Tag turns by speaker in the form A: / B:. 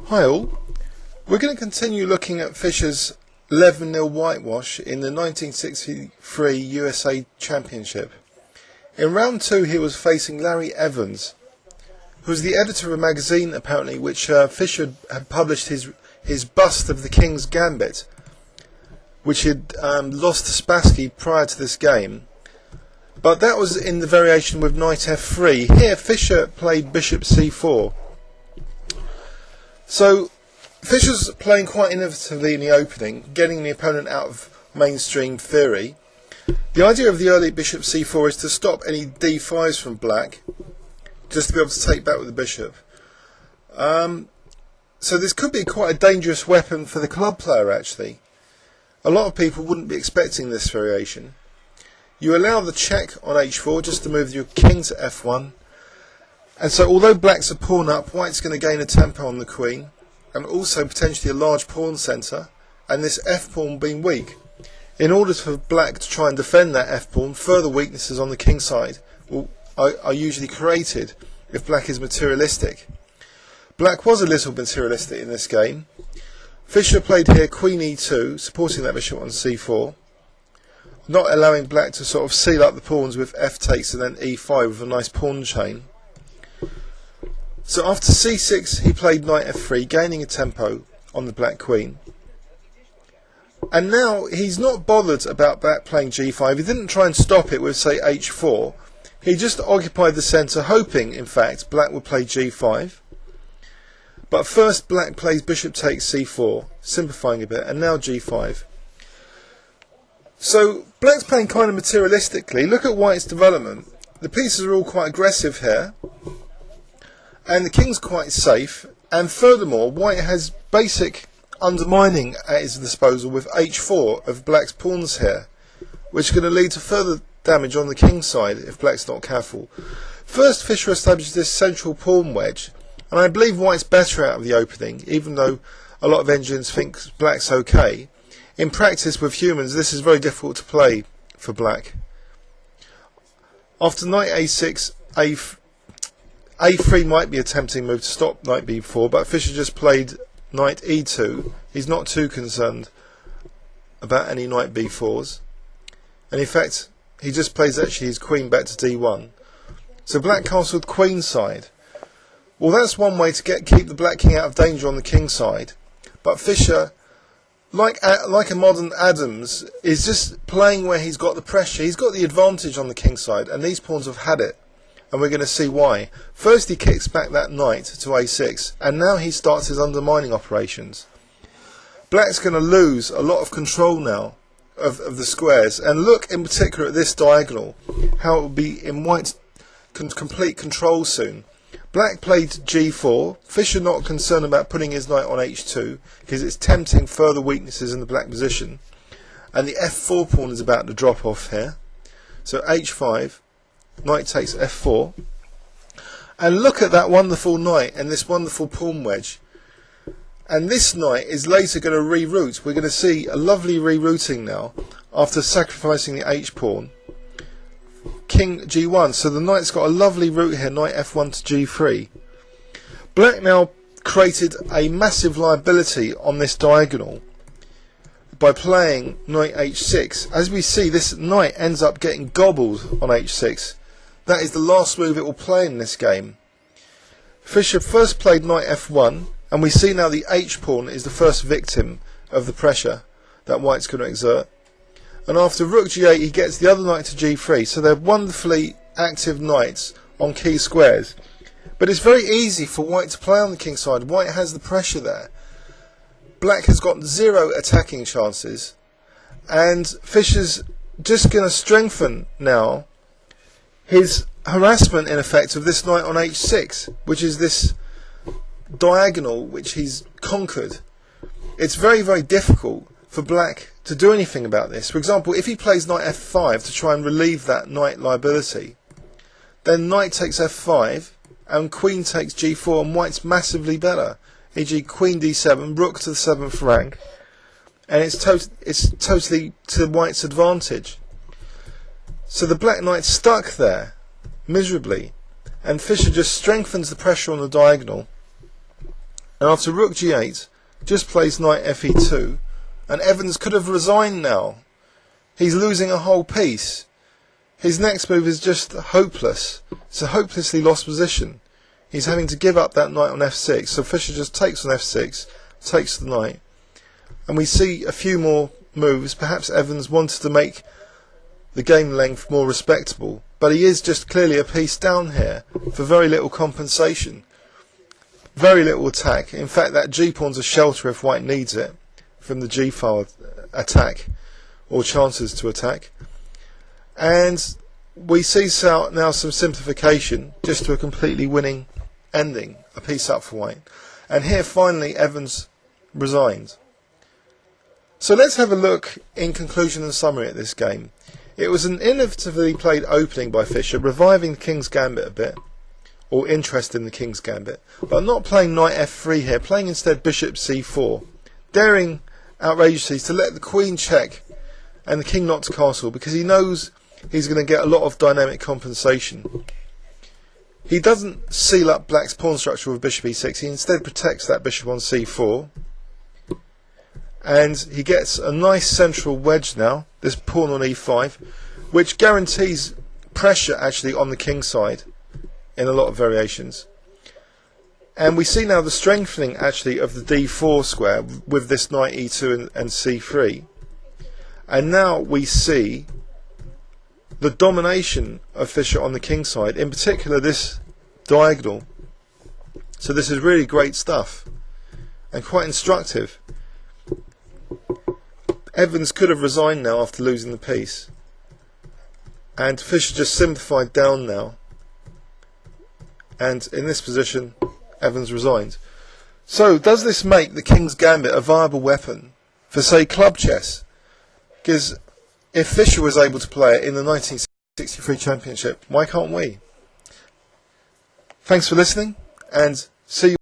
A: Hi all, we're going to continue looking at Fischer's 11-0 whitewash in the 1963 USA Championship. In round 2 he was facing Larry Evans, who was the editor of a magazine apparently which Fischer had published his bust of the King's Gambit, which he'd lost to Spassky prior to this game. But that was in the variation with knight f3. Here Fischer played bishop c4. So Fischer's playing quite innovatively in the opening, getting the opponent out of mainstream theory. The idea of the early bishop c4 is to stop any d5s from black, just to be able to take back with the bishop. So this could be quite a dangerous weapon for the club player actually. A lot of people wouldn't be expecting this variation. You allow the check on h4 just to move your king to f1. And so although black's a pawn up, white's going to gain a tempo on the queen, and also potentially a large pawn centre, and this f-pawn being weak. In order for black to try and defend that f-pawn, further weaknesses on the king side are usually created if black is materialistic. Black was a little materialistic in this game. Fischer played here queen e2, supporting that bishop on c4, not allowing black to sort of seal up the pawns with f takes and then e5 with a nice pawn chain. So after c6 he played knight f3, gaining a tempo on the black queen. And now he's not bothered about black playing g5. He didn't try and stop it with, say, h4. He just occupied the centre, hoping, in fact, black would play g5. But first black plays bishop takes c4, simplifying a bit, and now g5. So black's playing kind of materialistically. Look at white's development. The pieces are all quite aggressive here, and the king's quite safe, and furthermore white has basic undermining at his disposal with h4 of black's pawns here, which is going to lead to further damage on the king's side if black's not careful. First Fischer established this central pawn wedge, and I believe white's better out of the opening, even though a lot of engines think black's okay. In practice with humans this is very difficult to play for black. After knight a6, a3 might be a tempting move to stop knight b4, but Fischer just played knight e2. He's not too concerned about any knight b4s, and in fact he just plays actually his queen back to d1. So black castled queen side. Well, that's one way to keep the black king out of danger on the king side, but Fischer, like a modern Adams, is just playing where he's got the pressure. He's got the advantage on the king side, and these pawns have had it. And we're going to see why. First he kicks back that knight to a6, and now he starts his undermining operations. Black's going to lose a lot of control now of the squares, and look in particular at this diagonal, how it will be in white's complete control soon. Black played g4, Fischer not concerned about putting his knight on h2 because it's tempting further weaknesses in the black position, and the f4 pawn is about to drop off here. So h5, knight takes f4, and look at that wonderful knight and this wonderful pawn wedge, and this knight is later going to reroute. We're going to see a lovely rerouting now after sacrificing the h pawn. King g1, so the knight's got a lovely route here, knight f1 to g3. Black now created a massive liability on this diagonal by playing knight h6. As we see, this knight ends up getting gobbled on h6. That is the last move it will play in this game. Fischer first played knight f1, and we see now the h-pawn is the first victim of the pressure that white's going to exert. And after rook g8 he gets the other knight to g3, so they're wonderfully active knights on key squares. But it's very easy for white to play on the king side. White has the pressure there. Black has got 0 attacking chances, and Fischer's just going to strengthen now his harassment in effect of this knight on h6, which is this diagonal which he's conquered. It's very, very difficult for black to do anything about this. For example, if he plays knight f5 to try and relieve that knight liability, then knight takes f5 and queen takes g4, and white's massively better, e.g. queen d7, rook to the 7th rank, and it's totally to white's advantage. So the black knight's stuck there miserably, and Fischer just strengthens the pressure on the diagonal And after rook g8, just plays knight fe2, and Evans could have resigned now. He's losing a whole piece. His next move is just hopeless. It's a hopelessly lost position. He's having to give up that knight on f6, so Fischer just takes on f6, takes the knight. And we see a few more moves. Perhaps Evans wanted to make the game length more respectable, but he is just clearly a piece down here for very little compensation. Very little attack. In fact, that g-pawn's a shelter if white needs it from the g-file attack or chances to attack. And we see now some simplification just to a completely winning ending, a piece up for white. And here finally Evans resigned. So let's have a look in conclusion and summary at this game. It was an innovatively played opening by Fischer, reviving the King's Gambit a bit, or interest in the King's Gambit, but not playing knight f3 here, playing instead bishop c4, daring outrageously to let the queen check and the king not to castle, because he knows he's going to get a lot of dynamic compensation. He doesn't seal up black's pawn structure with bishop e6, he instead protects that bishop on c4, and he gets a nice central wedge now, this pawn on e5, which guarantees pressure actually on the king's side in a lot of variations. And we see now the strengthening actually of the d4 square with this knight e2 and c3. And now we see the domination of Fischer on the king's side, in particular this diagonal. So this is really great stuff and quite instructive. Evans could have resigned now after losing the piece, and Fischer just simplified down now, and in this position Evans resigned. So does this make the King's Gambit a viable weapon for, say, club chess? Because if Fischer was able to play it in the 1963 Championship, why can't we? Thanks for listening, and see you.